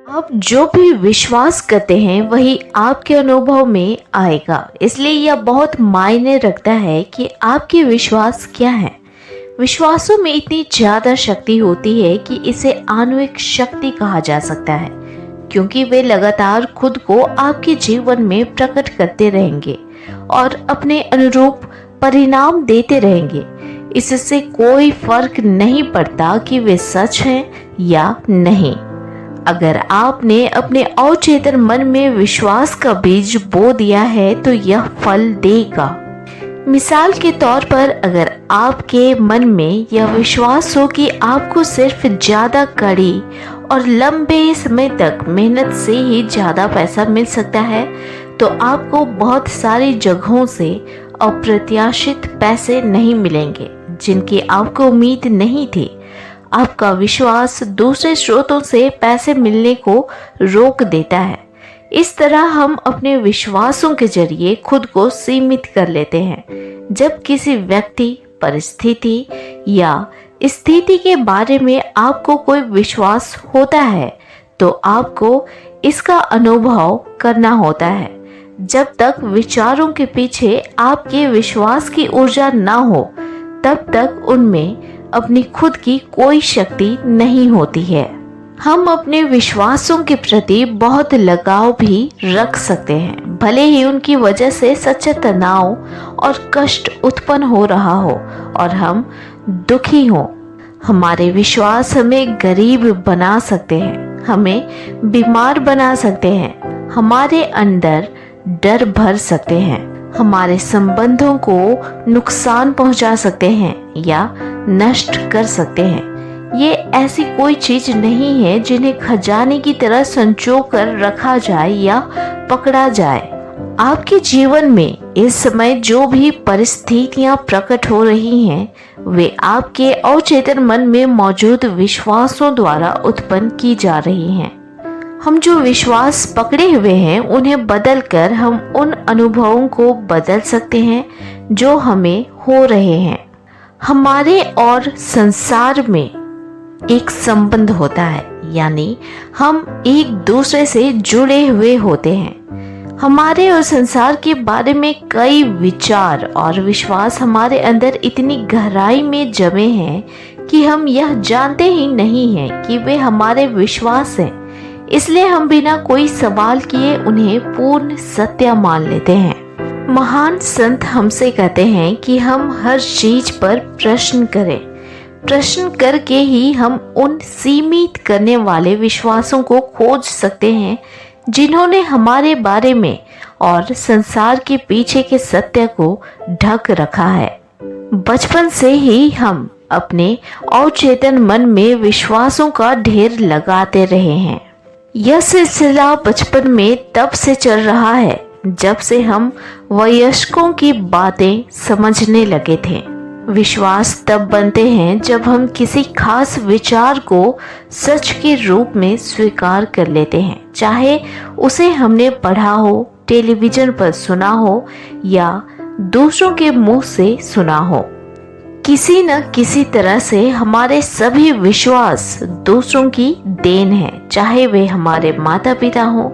आप जो भी विश्वास करते हैं वही आपके अनुभव में आएगा। इसलिए यह बहुत मायने रखता है कि आपके विश्वास क्या है। विश्वासों में इतनी ज़्यादा शक्ति होती है कि इसे आणविक शक्ति कहा जा सकता है, क्योंकि वे लगातार खुद को आपके जीवन में प्रकट करते रहेंगे और अपने अनुरूप परिणाम देते रहेंगे। इससे कोई फर्क नहीं पड़ता कि वे सच हैं या नहीं। अगर आपने अपने अवचेतन मन में विश्वास का बीज बो दिया है तो यह फल देगा। मिसाल के तौर पर, अगर आपके मन में यह विश्वास हो कि आपको सिर्फ ज़्यादा कड़ी और लंबे समय तक मेहनत से ही ज़्यादा पैसा मिल सकता है, तो आपको बहुत सारी जगहों से अप्रत्याशित पैसे नहीं मिलेंगे जिनकी आपको उम्मीद नहीं थी। आपका विश्वास दूसरे स्रोतों से पैसे मिलने को रोक देता है। इस तरह हम अपने विश्वासों के जरिए खुद को सीमित कर लेते हैं। जब किसी व्यक्ति, परिस्थिति या स्थिति के बारे में आपको कोई विश्वास होता है तो आपको इसका अनुभव करना होता है। जब तक विचारों के पीछे आपके विश्वास की ऊर्जा ना हो, तब तक उनमें अपनी खुद की कोई शक्ति नहीं होती है। हम अपने विश्वासों के प्रति बहुत लगाव भी रख सकते हैं, भले ही उनकी वजह से सच्चा तनाव और कष्ट उत्पन्न हो रहा हो और हम दुखी हों। हमारे विश्वास हमें गरीब बना सकते हैं, हमें बीमार बना सकते हैं, हमारे अंदर डर भर सकते हैं, हमारे संबंधों को नुकसान पहुंचा सकते हैं या नष्ट कर सकते हैं। ये ऐसी कोई चीज नहीं है जिन्हें खजाने की तरह संजो कर रखा जाए या पकड़ा जाए। आपके जीवन में इस समय जो भी परिस्थितियां प्रकट हो रही हैं, वे आपके अवचेतन मन में मौजूद विश्वासों द्वारा उत्पन्न की जा रही हैं। हम जो विश्वास पकड़े हुए हैं उन्हें बदलकर हम उन अनुभवों को बदल सकते हैं जो हमें हो रहे हैं। हमारे और संसार में एक संबंध होता है, यानी हम एक दूसरे से जुड़े हुए होते हैं। हमारे और संसार के बारे में कई विचार और विश्वास हमारे अंदर इतनी गहराई में जमे हैं कि हम यह जानते ही नहीं हैं कि वे हमारे विश्वास हैं। इसलिए हम बिना कोई सवाल किए उन्हें पूर्ण सत्य मान लेते हैं। महान संत हमसे कहते हैं कि हम हर चीज पर प्रश्न करें। प्रश्न करके ही हम उन सीमित करने वाले विश्वासों को खोज सकते हैं जिन्होंने हमारे बारे में और संसार के पीछे के सत्य को ढक रखा है। बचपन से ही हम अपने अवचेतन मन में विश्वासों का ढेर लगाते रहे हैं। यह सिलसिला बचपन में तब से चल रहा है जब से हम वयस्कों की बातें समझने लगे थे। विश्वास तब बनते हैं जब हम किसी खास विचार को सच के रूप में स्वीकार कर लेते हैं, चाहे उसे हमने पढ़ा हो, टेलीविजन पर सुना हो या दूसरों के मुंह से सुना हो। किसी न किसी तरह से हमारे सभी विश्वास दूसरों की देन है, चाहे वे हमारे माता पिता हों,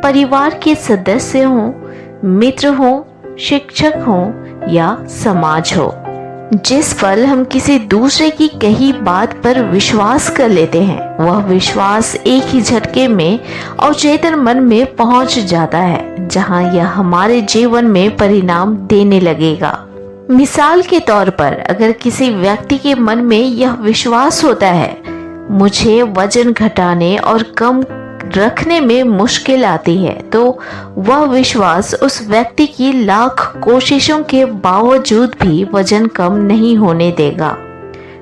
परिवार के सदस्य हों, मित्र हों, शिक्षक हों या समाज हो। जिस पल हम किसी दूसरे की कही बात पर विश्वास कर लेते हैं, वह विश्वास एक ही झटके में अवचेतन मन में पहुंच जाता है, जहां यह हमारे जीवन में परिणाम देने लगेगा। मिसाल के तौर पर, अगर किसी व्यक्ति के मन में यह विश्वास होता है, मुझे वजन घटाने और कम रखने में मुश्किल आती है, तो वह विश्वास उस व्यक्ति की लाख कोशिशों के बावजूद भी वजन कम नहीं होने देगा।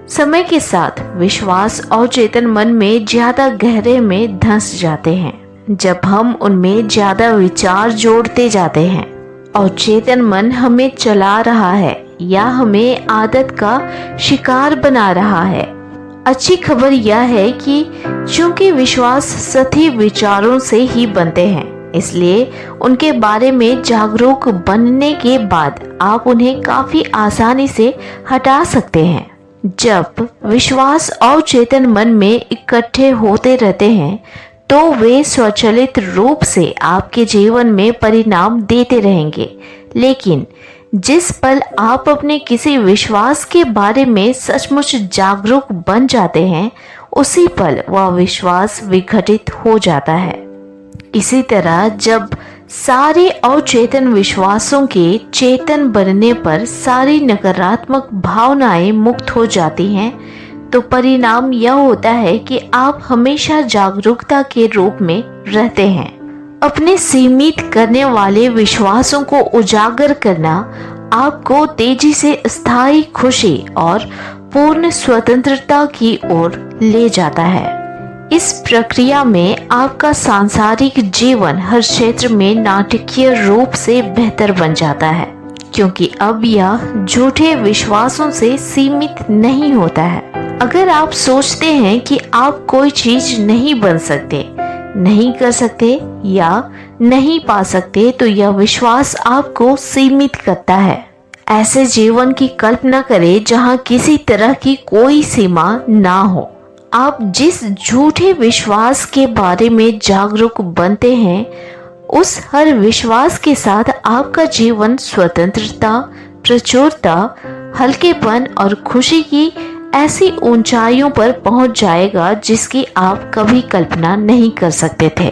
समय के साथ विश्वास अवचेतन मन में ज्यादा गहरे में धंस जाते हैं। जब हम उनमें ज्यादा विचार जोड़ते जाते हैं, अवचेतन मन हमें चला रहा है या हमें आदत का शिकार बना रहा है। अच्छी खबर यह है कि चूंकि विश्वास सही विचारों से ही बनते हैं, इसलिए उनके बारे में जागरूक बनने के बाद आप उन्हें काफी आसानी से हटा सकते हैं। जब विश्वास अवचेतन मन में इकट्ठे होते रहते हैं तो वे स्वचालित रूप से आपके जीवन में परिणाम देते रहेंगे। लेकिन जिस पल आप अपने किसी विश्वास के बारे में सचमुच जागरूक बन जाते हैं, उसी पल वह विश्वास विघटित हो जाता है। इसी तरह जब सारे अचेतन विश्वासों के चेतन बनने पर सारी नकारात्मक भावनाएं मुक्त हो जाती हैं, तो परिणाम यह होता है कि आप हमेशा जागरूकता के रूप में रहते हैं। अपने सीमित करने वाले विश्वासों को उजागर करना आपको तेजी से स्थायी खुशी और पूर्ण स्वतंत्रता की ओर ले जाता है। इस प्रक्रिया में आपका सांसारिक जीवन हर क्षेत्र में नाटकीय रूप से बेहतर बन जाता है, क्योंकि अब यह झूठे विश्वासों से सीमित नहीं होता है। अगर आप सोचते हैं कि आप कोई चीज नहीं बन सकते, नहीं कर सकते या नहीं पा सकते, तो यह विश्वास आपको सीमित करता है। ऐसे जीवन की कल्पना करें जहां किसी तरह की कोई सीमा ना हो। आप जिस झूठे विश्वास के बारे में जागरूक बनते हैं, उस हर विश्वास के साथ आपका जीवन स्वतंत्रता, प्रचुरता, हल्केपन और खुशी की ऐसी ऊंचाइयों पर पहुंच जाएगा जिसकी आप कभी कल्पना नहीं कर सकते थे।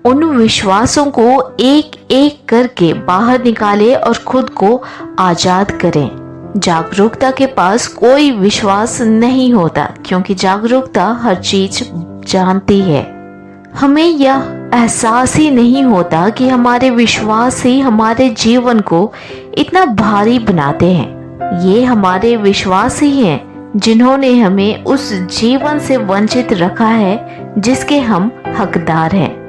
उन विश्वासों को एक एक करके बाहर निकालें और खुद को आजाद करें। जागरूकता के पास कोई विश्वास नहीं होता, क्योंकि जागरूकता हर चीज जानती है। हमें यह एहसास ही नहीं होता कि हमारे विश्वास ही हमारे जीवन को इतना भारी बनाते हैं। ये हमारे विश्वास ही हैं जिन्होंने हमें उस जीवन से वंचित रखा है जिसके हम हकदार हैं।